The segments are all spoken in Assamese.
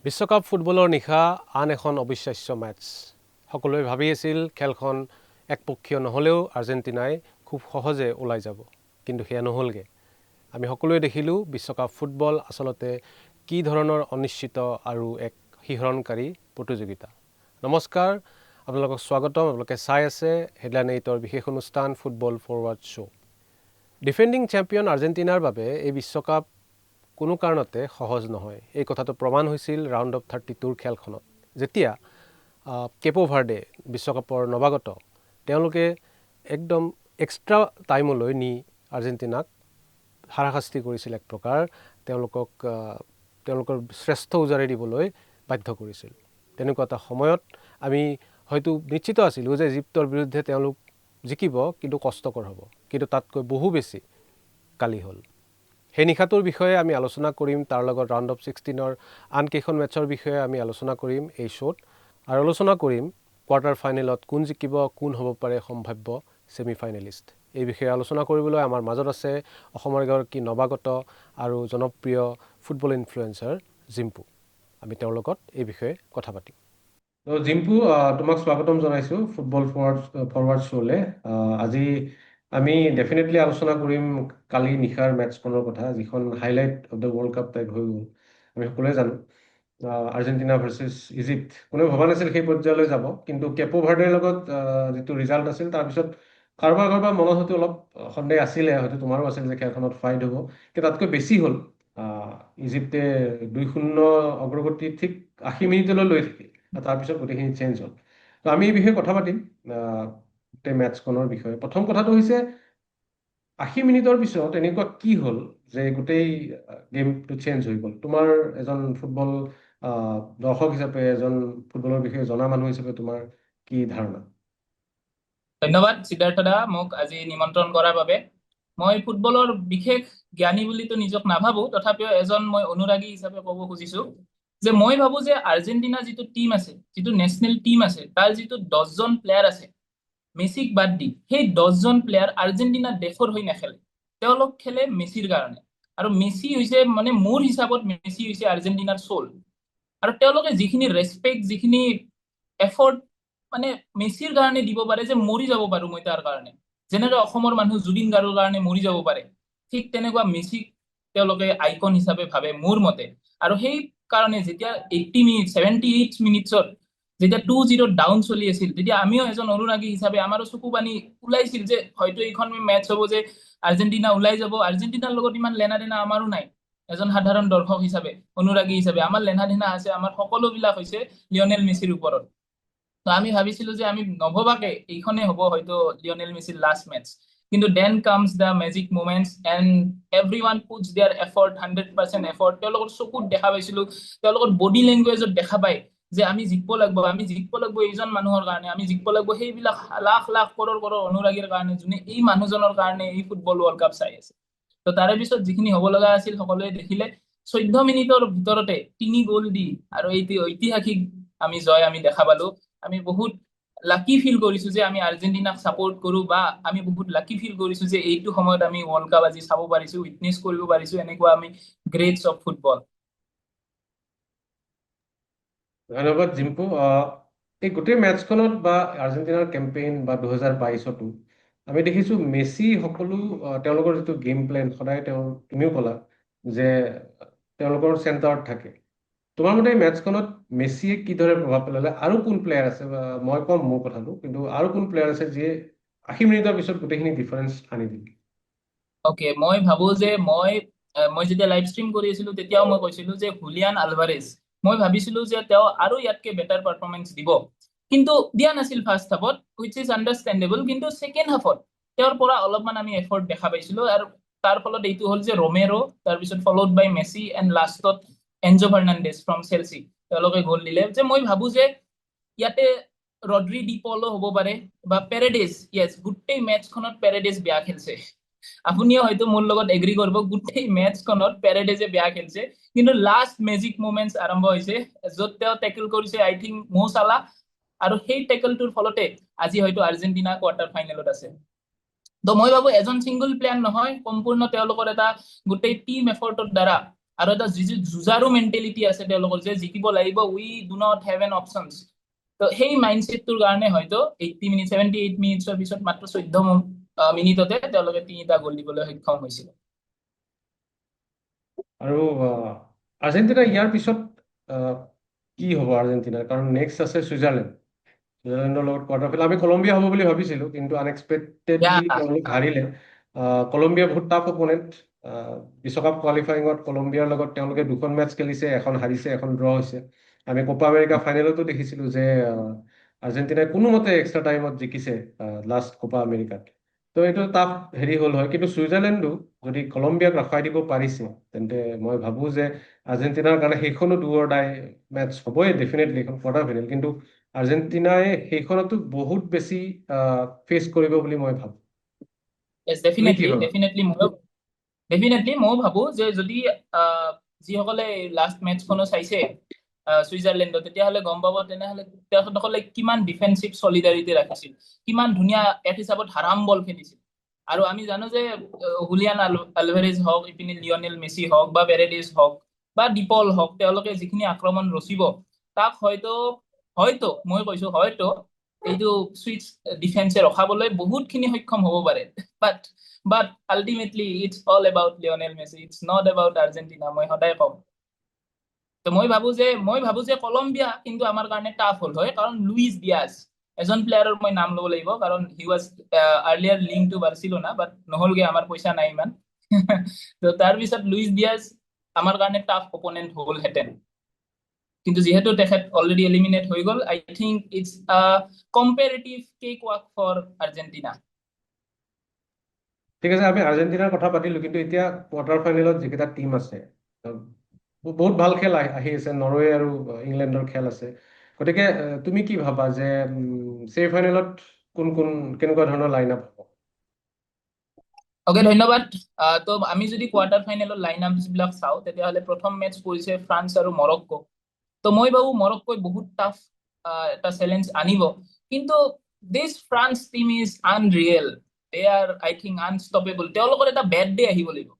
বিশ্বকাপ ফুটবলৰ নিশা আন এখন অবিশ্বাস্য মেচ। সকলোৱে ভাবি আছিল খেলখন একপক্ষীয় নহ'লেও আৰ্জেণ্টিনাই খুব সহজে ওলাই যাব, কিন্তু সেয়া নহ'লগৈ। আমি সকলোৱে দেখিলোঁ বিশ্বকাপ ফুটবল আচলতে কি ধৰণৰ অনিশ্চিত আৰু এক শিহৰণকাৰী প্ৰতিযোগিতা। নমস্কাৰ, আপোনালোকক স্বাগতম। আপোনালোকে চাই আছে হেডলাইন 8ৰ বিশেষ অনুষ্ঠান football forward show'. Defending champion আৰ্জেণ্টিনাৰ বাবে এই বিশ্বকাপ কোনো কাৰণতে সহজ নহয়। এই কথাটো প্ৰমাণ হৈছিল ৰাউণ্ড অফ 32ৰ খেলখনত, যেতিয়া কেপো ভাৰ্ডে বিশ্বকাপৰ নৱাগত তেওঁলোকে একদম এক্সট্ৰা টাইমলৈ নি আৰ্জেণ্টিনাক হাৰাশাস্তি কৰিছিল। এক প্ৰকাৰ তেওঁলোকৰ শ্ৰেষ্ঠ উজাৰি দিবলৈ বাধ্য কৰিছিল। তেনেকুৱা এটা সময়ত আমি হয়তো নিশ্চিত আছিলোঁ যে ইজিপ্তৰ বিৰুদ্ধে তেওঁলোক জিকিব, কিন্তু কষ্টকৰ হ'ব। কিন্তু তাতকৈ বহু বেছি কালি হ'ল। সেই নিশাটোৰ বিষয়ে আমি আলোচনা কৰিম, তাৰ লগত ৰাউণ্ড অফ 16ৰ আন কেইখন মেটছৰ বিষয়ে আমি আলোচনা কৰিম এই শ্ব'ত, আৰু আলোচনা কৰিম কোৱাৰ্টাৰ ফাইনেলত কোন জিকিব, কোন হ'ব পাৰে সম্ভাৱ্য ছেমি ফাইনেলিষ্ট। এই বিষয়ে আলোচনা কৰিবলৈ আমাৰ মাজত আছে অসমৰ এগৰাকী নৱাগত আৰু জনপ্ৰিয় ফুটবল ইনফ্লুৱেঞ্চাৰ জিম্পু। আমি তেওঁৰ লগত এই বিষয়ে কথা পাতিম। জিম্পু, তোমাক স্বাগতম জনাইছোঁ ফুটবল ফৰৱাৰ্ড শ্ব'লে। আজি আমি ডেফিনেটলি আলোচনা কৰিম কালি নিশাৰ মেটছখনৰ কথা, যিখন highlight of the world cup type হৈ গ'ল। আমি সকলোৱে জানো আৰ্জেণ্টিনা ভাৰ্চেছ ইজিপ্ত। কোনেও ভবা নাছিল সেই পৰ্যায়লৈ যাব, কিন্তু কেপো ভাৰ্ডেৰ লগত যিটো ৰিজাল্ট আছিল, তাৰপিছত কাৰোবাৰ মনত হয়তো অলপ সন্দেহ আছিলে, হয়তো তোমাৰো আছিল যে খেলখনত ফাইট হ'ব, কিন্তু তাতকৈ বেছি হ'ল। ইজিপ্তে 2-0 অগ্ৰগতি ঠিক 80 মিনিটলৈ লৈ থাকিল, তাৰপিছত গোটেইখিনি চেঞ্জ হ'ল। তো আমি এই বিষয়ে কথা পাতিম, গোটেই মেটছখনৰ বিষয়ে। প্ৰথম কথাটো হৈছে 80 মিনিটৰ পিছত এনেকুৱা কি হ'ল যে গোটেই গেমটো চেঞ্জ হৈ গ'ল? তোমাৰ এজন ফুটবল দৰ্শক হিচাপে, এজন ফুটবলৰ বিষয়ে জনা মানুহ হিচাপে তোমাৰ কি ধাৰণা? ধন্যবাদ সিদ্ধাৰ্থ দা, মোক আজি নিমন্ত্ৰণ কৰাৰ বাবে। মই ফুটবলৰ বিশেষ জ্ঞানী বুলিতো নিজক নাভাবো, তথাপিও এজন মই অনুৰাগী হিচাপে ক'ব খুজিছো যে মই ভাবো যে আৰ্জেণ্টিনা যিটো টিম আছে, যিটো নেশ্যনেল টিম আছে, তাৰ যিটো 10জন প্লেয়াৰ আছে মেছিক বাদ দি, সেই 10জন প্লেয়াৰ আৰ্জেণ্টিনা দেশৰ হৈ নেখেলে। তেওঁলোক খেলে মেছিৰ কাৰণে, আৰু মেছি হৈছে মানে মোৰ হিচাপত মেছি হৈছে আৰ্জেণ্টিনাৰ চ'ল। আৰু তেওঁলোকে যিখিনি ৰেচপেক্ট, যিখিনি এফৰ্ট মানে মেছিৰ কাৰণে দিব পাৰে, যে মৰি যাব পাৰো মই তাৰ কাৰণে, যেনেকে অসমৰ মানুহ জুবিন গাৰ্গৰ কাৰণে মৰি যাব পাৰে, ঠিক তেনেকুৱা মেছিক তেওঁলোকে আইকন হিচাপে ভাবে মোৰ মতে। আৰু সেই কাৰণে যেতিয়া 78 মিনিটছত যেতিয়া 2-0 ডাউন চলি আছিল, তেতিয়া আমিও এজন অনুৰাগী হিচাপে আমাৰো চকু পানী ওলাইছিল যে হয়তো এইখন মেটচ হ'ব যে আৰ্জেণ্টিনা ওলাই যাব। আৰ্জেণ্টিনাৰ লগত ইমান লেনা দেনা আমাৰো নাই। এজন সাধাৰণ দৰ্শক হিচাপে, অনুৰাগী হিচাপে আমাৰ লেনা দেনা আছে, আমাৰ সকলোবিলাক হৈছে লিঅনেল মেছিৰ ওপৰত। তো আমি ভাবিছিলো যে আমি নভবাকে এইখনে হ'ব হয়তো লিঅনেল মেছিৰ লাষ্ট মেটচ। কিন্তু then comes the magic moments and everyone puts their effort, 100% effort. তেওঁলোকৰ চকুত দেখা পাইছিলো, তেওঁলোকৰ বডি লেংগুৱেজত দেখা পায় যে আমি জিকিব লাগিব, আমি জিকিব লাগিব এইজন মানুহৰ কাৰণে, আমি জিকিব লাগিব সেইবিলাক লাখ লাখ কৰোৰ অনুৰাগীৰ কাৰণে, যোনে এই মানুহজনৰ কাৰণে এই ফুটবল ৱৰ্ল্ড কাপ চাই আছে। তো তাৰে পিছত যিখিনি হ'ব লগা আছিল সকলোৱে দেখিলে। 14 মিনিটৰ ভিতৰতে 3 গ'ল দি আৰু এইটো ঐতিহাসিক আমি জয় আমি দেখা পালো। আমি বহুত লাকি ফিল কৰিছো যে আমি আৰ্জেণ্টিনাক ছাপোৰ্ট কৰো, বা আমি বহুত লাকি ফিল কৰিছো যে এইটো সময়ত আমি ৱৰ্ল্ড কাপ আজি চাব পাৰিছো, উইটনেছ কৰিব পাৰিছো এনেকুৱা আমি গ্ৰেটছ অফ ফুটবল। ধন্যবাদ জিম্পু। এই গোটেই মেটছখনত বা আৰ্জেণ্টিনাৰ কেম্পেইন বা 2022তো আমি দেখিছোঁ মেছি সকলো তেওঁলোকৰ যিটো গেম প্লেন, সদায় তুমিও ক'লা যে তেওঁলোকৰ চেণ্টাৰত থাকে। তোমাৰ মতে এই মেটছখনত মেছিয়ে কিদৰে প্ৰভাৱ পেলালে? আৰু কোন প্লেয়াৰ আছে, মই ক'ম মোৰ কথাটো, কিন্তু আৰু কোন প্লেয়াৰ আছে যিয়ে 80 মিনিটৰ পিছত গোটেইখিনি ডিফাৰেঞ্চ আনি দিলে? অকে, মই ভাবো যে মই যেতিয়া লাইভ ষ্ট্ৰীম কৰি আছিলো তেতিয়াও মই কৈছিলো যে হুলিয়ান আলভাৰেজ, মই ভাবিছিলো যে তেওঁ আৰু ইয়াতকে বেটাৰ পাৰফৰমেন্স দিব, কিন্তু দিয়া নাছিল ফাৰ্ষ্ট হাফত, হুইচ ইজ আণ্ডাৰষ্টেণ্ডেবল। কিন্তু ছেকেণ্ড হাফত তেওঁৰ পৰা অলপমান আমি এফৰ্ট দেখা পাইছিলো, আৰু তাৰ ফলত এইটো হ'ল যে ৰমেৰো, তাৰপিছত ফলোড বাই মেছি, এণ্ড লাষ্টত এনজো ফাৰ্ণাণ্ডেজ ফ্ৰম চেলচি তেওঁলোকে গ'ল দিলে। যে মই ভাবো যে ইয়াতে ৰড্ৰি ডি পলো হ'ব পাৰে, বা পেৰেডেজ। য়েছ, গোটেই মেটছখনত পেৰেডেজ বেয়া খেলছে। আপুনিও হয়তো মোৰ লগত এগ্ৰি কৰিব, গোটেই মেটছখনত পেৰেডেজে বেয়া খেলছে, কিন্তু লাষ্ট মেজিক মোমেন্টছ আৰম্ভ হৈছে য'ত তেওঁ টেকল কৰিছে আই থিংক মো সালা, আৰু সেই টেকলটোৰ ফলতে আজি হয়তো আৰ্জেণ্টিনা কোৱাৰ্টাৰ ফাইনেলত আছে। তো মই ভাবো এজন ছিংগল প্লেয়াৰ নহয়, সম্পূৰ্ণ তেওঁলোকৰ এটা গোটেই টিম এফৰ্টৰ দ্বাৰা আৰু এটা যি যুঁজাৰু মেণ্টেলিটি আছে তেওঁলোকৰ, যে জিকিব লাগিব, উই ডু নট হেভ এন অপচনছ। তো সেই মাইণ্ডছেটটোৰ কাৰণে হয়তো 78 মিনিটছৰ পিছত মাত্ৰ 14 মিনিটতে তেওঁলোকে 3টা গ'ল দিবলৈ সক্ষম হৈছিল। আৰু আৰ্জেণ্টিনা ইয়াৰ পিছত আহ, কি হ'ব আৰ্জেণ্টিনাৰ? কাৰণ নেক্সট আছে ছুইজাৰলেণ্ড। ছুইজাৰলেণ্ডৰ লগত কোৱাৰ্টাৰ ফাইনেল। আমি কলম্বিয়া হ'ব বুলি ভাবিছিলো, কিন্তু ইয়া আনএক্সপেক্টেডলি তেওঁলোক হাৰিলে। কলম্বিয়া বহুত টাফ অপনেণ্ট। বিশ্বকাপ কোৱালিফাইঙত কলম্বিয়াৰ লগত তেওঁলোকে 2খন মেটচ খেলিছে, এখন হাৰিছে, এখন ড্ৰ হৈছে। আমি কোপা আমেৰিকা ফাইনেলতো দেখিছিলো যে আৰ্জেণ্টিনাই কোনোমতে এক্সট্ৰা টাইমত জিকিছে লাষ্ট কোপা আমেৰিকাত। তো এইটো টাফ হেৰি হ'ল হয়, কিন্তু ছুইজাৰলেণ্ডো যদি কলম্বিয়াক ৰখাই দিব পাৰিছে, তেন্তে মই ভাবো যে আৰ্জেণ্টিনাৰ কাৰণে সেইখনো ডু অৰ ডাই মেটচ হ'বই ডেফিনেটলি, এখন কোৱাৰ্টাৰ ফাইনেল। কিন্তু আৰ্জেণ্টিনাই সেইখনতো বহুত বেছি ফেচ কৰিব বুলি মই ভাবো। য়েছ, তুমি কি ডেফিনেটলি ভাবা? ডেফিনেটলি ময়ো ভাবো যে যদি যিসকলে লাষ্ট মেটচখনো চাইছে ছুইজাৰলেণ্ডত, তেতিয়াহ'লে গম পাব তেনেহ'লে তেখেতসকলে কিমান ডিফেন্সিভ চলিডাৰিটি ৰাখিছিল, কিমান ধুনীয়া এক হিচাপত হাৰাম বল খেলিছিল। আৰু আমি জানো যে হুলিয়ান আলভাৰেজ হওক, ইপিনে লিঅনেল মেছি হওক, বা পেৰেডিছ হওক, বা ডিপল হওক, তেওঁলোকে যিখিনি আক্ৰমণ ৰচিব, তাক হয়তো হয়তো মই কৈছো হয়তো এইটো চুইচ ডিফেন্সে ৰখাবলৈ বহুতখিনি সক্ষম হ'ব পাৰে। But but ultimately it's all about Lionel Messi, it's not about Argentina, মই সদায় কম। তো মই ভাবো যে কলম্বিয়া কিন্তু আমাৰ কাৰণে টাফ হ'ল হয়, কাৰণ লুইচ ডিয়াজ এজন প্লেয়াৰৰ মই নাম ল'ব লাগিব, কাৰণ he was earlier link to Barcelona, but নহ'লগে, আমাৰ পইচা নাই ইমান। তো তাৰপিছত লুইচ ডিয়াজ আমাৰ কাৰণে টাফ অপনেণ্ট হ'লহেঁতেন, কিন্তু যিহেতু তেখেত অলৰেডি এলিমিনেট হৈ গ'ল, আই থিংক ইটছ কম্পেৰেটিভ কেক ৱাক ফৰ আৰ্জেণ্টিনা। ঠিক আছে, আমি আৰ্জেণ্টিনাৰ কথা পাতিলো, কিন্তু এতিয়া কোৱাৰ্টাৰ ফাইনেলত যিকেইটা টিম আছে, বহুত ভাল খেল আহি আছে। নৰৱে আৰু ইংলেণ্ডৰ খেল আছে। গতিকে তুমি কি ভাবা যে ছেমি ফাইনেলত কোন কোন কেনেকুৱা ধৰণৰ লাইন আপ হ'ব? অকে, ধন্যবাদ। তো আমি যদি কোৱাৰ্টাৰ ফাইনেলৰ লাইন আপ বিলাক চাওঁ, তেতিয়াহ'লে প্ৰথম মেটচ পৰিছে ফ্ৰান্স আৰু মৰক্কো। তো মই ভাবো মৰক্কোই বহুত টাফ এটা চেলেঞ্জ আনিব, কিন্তু this France team is unreal. They are I think unstoppable. তেওঁলোকৰ এটা বেড ডে আহিব লাগিব।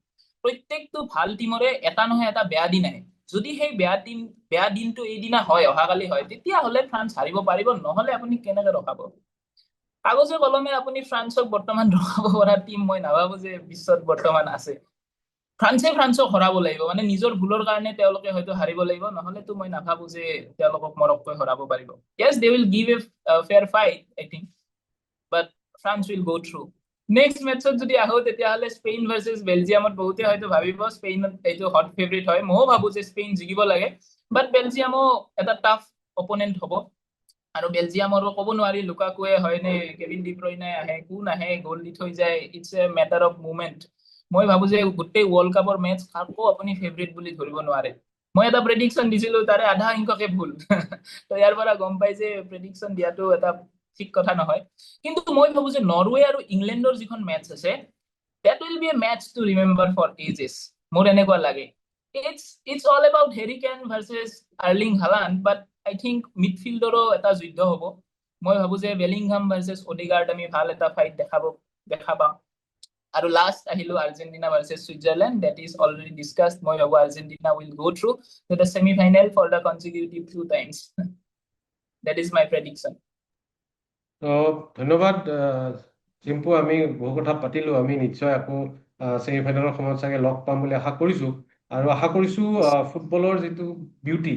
প্ৰত্যেকটো ভাল টিমৰে এটা নহয় এটা বেয়া দিন আহে। যদি সেই বেয়া দিনটো এইদিনা হয়, অহাকালি হয়, তেতিয়াহ'লে ফ্ৰান্স হাৰিব পাৰিব, নহ'লে আপুনি কেনেকে ৰখাব? কাগজে কলমে আপুনি ফ্ৰান্সক বৰ্তমান ৰখাব পৰা টিম মই নাভাবো যে বিশ্বত বৰ্তমান আছে। ফ্ৰান্সক হৰাব লাগিব, মানে নিজৰ ভুলৰ কাৰণে তেওঁলোকে হয়তো হাৰিব লাগিব, নহ'লেতো মই নাভাবো যে তেওঁলোকক মৰক্কোই হৰাব পাৰিব। Yes, they will give a fair fight I think, but France will go through. Next মেটচত যদি আহো, তেতিয়াহ'লে স্পেইন ভাৰ্চেছ বেলজিয়ামত বহুতে হয়তো ভাবিব স্পেইনত এইটো হট ফেভৰিট হয়। ময়ো ভাবো যে স্পেইন জিকিব লাগে, বাট বেলজিয়ামো এটা টাফ অপনেণ্ট হ'ব। আৰু বেলজিয়ামৰো ক'ব নোৱাৰি লুকাকুৱে হয় নে কেভিন ডিব্ৰয়নে আহে, কোন আহে গ'ল দি থৈ যায়, it's a matter of moment. মই ভাবো যে গোটেই ৱৰ্ল্ড কাপৰ মেটচ কাকো আপুনি ফেভৰিট বুলি ধৰিব নোৱাৰে। মই এটা প্ৰেডিকশ্যন দিছিলো, তাৰে আধা সংখ্যকে ভুল। তো ইয়াৰ পৰা গম পাই যে প্ৰেডিকশ্যন দিয়াটো এটা ঠিক কথা নহয়। কিন্তু মই ভাবো যে নৰৱে আৰু ইংলেণ্ডৰ যিখন মেটচ আছে, that will be a match to remember for ages, মোৰ এনেকুৱা লাগে। It's all about Harry Kane versus Erling Haaland, but I think মিডফিল্ডৰো এটা যুদ্ধ হ'ব। মই ভাবো যে বেলিংহাম ভাৰ্চেছ অডিগাৰ্ড আমি ভাল এটা ফাইট দেখা পাম। আৰু লাষ্ট আহিলো Argentina versus Switzerland, that is already discussed. মই ভাবো Argentina will go through to the semi final for the consecutive 2 times. That is my prediction. তো ধন্যবাদ চিম্পু, আমি বহু কথা পাতিলো। আমি নিশ্চয় আকৌ ছেমি ফাইনেলৰ সময়ত চাগে লগ পাম বুলি আশা কৰিছো। আৰু আশা কৰিছো ফুটবলৰ যিটো বিউটি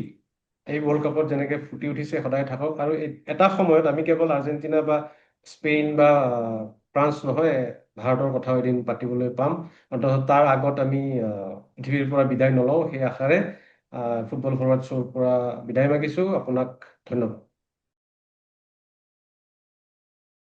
এই ৱৰ্ল্ড কাপত যেনেকে ফুটি উঠিছে সদায় থাকক। আৰু এটা সময়ত আমি কেৱল আৰ্জেণ্টিনা বা স্পেইন বা ফ্ৰান্স নহয়, ভাৰতৰ কথাও এদিন পাতিবলৈ পাম। অন্ততঃ তাৰ আগত আমি পৃথিৱীৰ পৰা বিদায় নলওঁ, সেই আশাৰে ফুটবল ফৰৱাৰ্ড শ্ব'ৰ পৰা বিদায় মাগিছো। আপোনাক ধন্যবাদ।